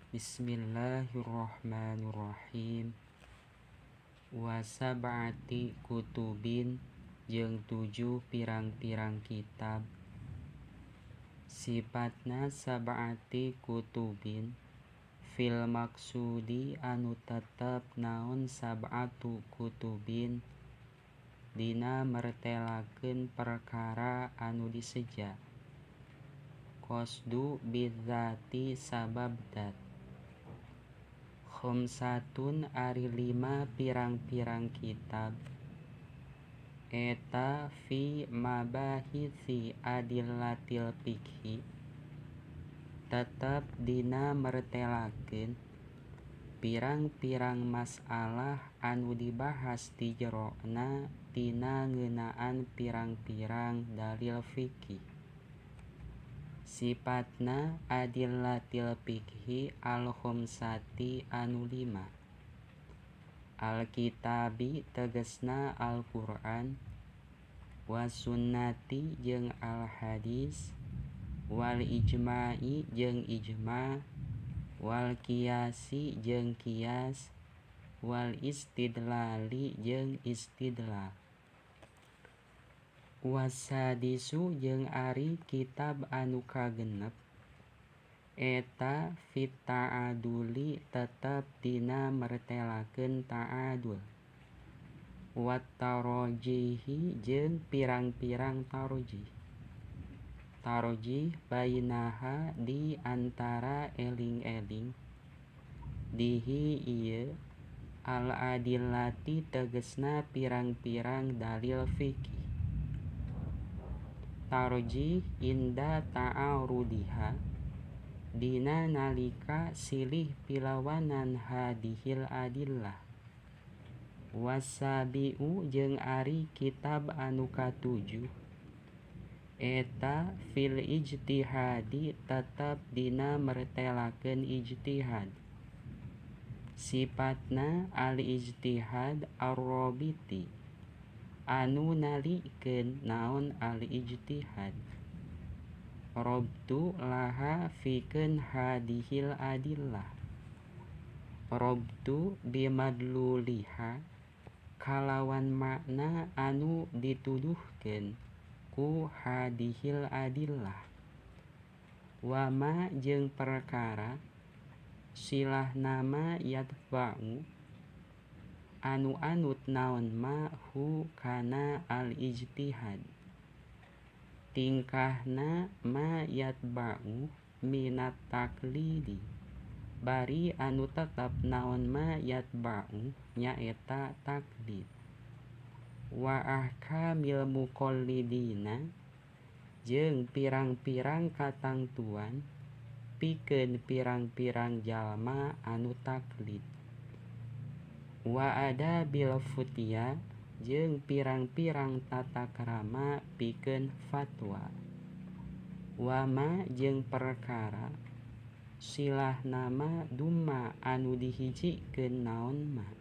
Bismillahirrahmanirrahim. Wa sab'ati kutubin jeung 7 pirang-pirang kitab. Sifatna sab'ati kutubin fil maksudi anu tetep naon sab'atu kutubin dina mertelakeun perkara anu diseja. Qasdu bidzati sabab dat. Khamsatun ari 5 pirang-pirang kitab. Eta fi mabahisi adillatil fiqhi tetep dina mertelakeun pirang-pirang masalah anu dibahas di jerona tina ngeunaan pirang-pirang dalil fiqih. Sifatna adillatil fiqhi al-khamsati anu 5. Al-kitabi tegesna Al-Qur'an, wa sunnati jeung al-hadis, wal ijma'i jeung ijma', wal qiyasi jeung qiyas, wal istidlali jeung istidlal. Wasadisu jeung ari kitab anu kagenep. Eta fit ta'aduli tetep dina mertelakeun ta'adul. Wat tarojihi jeung pirang-pirang tarojih. Tarojih bainaha di antara eling-eling. Dihi ieu al-adillati tegesna pirang-pirang dalil fiqih. Tarojih inda ta'arudiha dina nalika silih pilawanan hadihil adillah. Wasabi'u jeung ari kitab anu katujuh. Eta fil ijtihadi tetep dina mertelakeun ijtihad. Sifatna al-ijtihad ar-rabiti anu nalikeun naon al-ijtihad. Robtu laha fikeun hadihil adillah. Robtu bimadluliha kalawan makna anu dituduhkeun ku hadihil adillah. Wama jeung perkara silah nama yatba'u anu anut naon ma hu kana al-ijtihad. Tingkahna ma yatba'u minat taklidi bari anu tetep naon ma yatba'u nyaeta taklid. Wa ahkamil muqallidina jeung pirang-pirang katangtuan pikeun pirang-pirang jalma anu taklid. Wa adabil futya jeung pirang-pirang tata krama pikeun fatwa. Wama jeung perkara silah nama dumma anu dihijikeun naon ma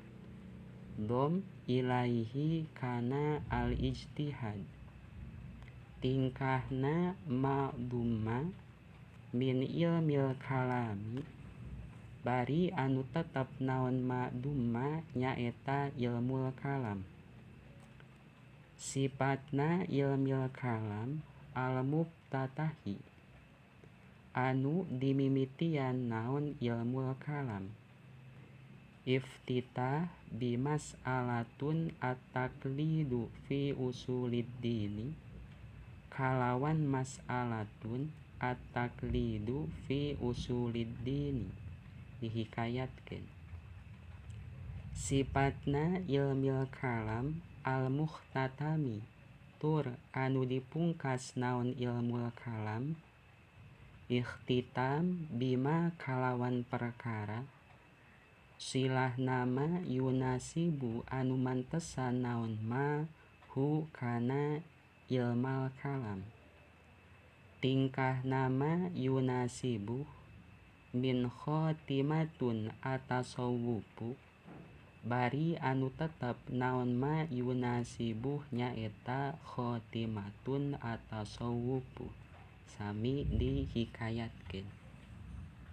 dom ilaihi kana al-ijtihad. Tingkahna ma dumma min ilmil kalami bari anu tetep naon ma dumma nyaeta ilmul kalam. Sifatna ilmil kalam al-muftatahi anu dimimitian naon ilmul kalam. Iftitah bimas'alatun at-taqlidu fi usuliddini kalawan mas'alatun at-taqlidu fi usuliddini dihikayatkeun. Sifatna ilmil kalam al-mukhtatami tur anu dipungkas naon ilmul kalam. Ikhtitam bima kalawan perkara silah nama yunasibu anu mantesan naon ma hu kana ilmal kalam. Tingkah nama yunasibu min khotimatun atasawwufu bari anu tetep naon ma yunasibu nyaeta khotimatun atasawwufu sami dihikayatkeun.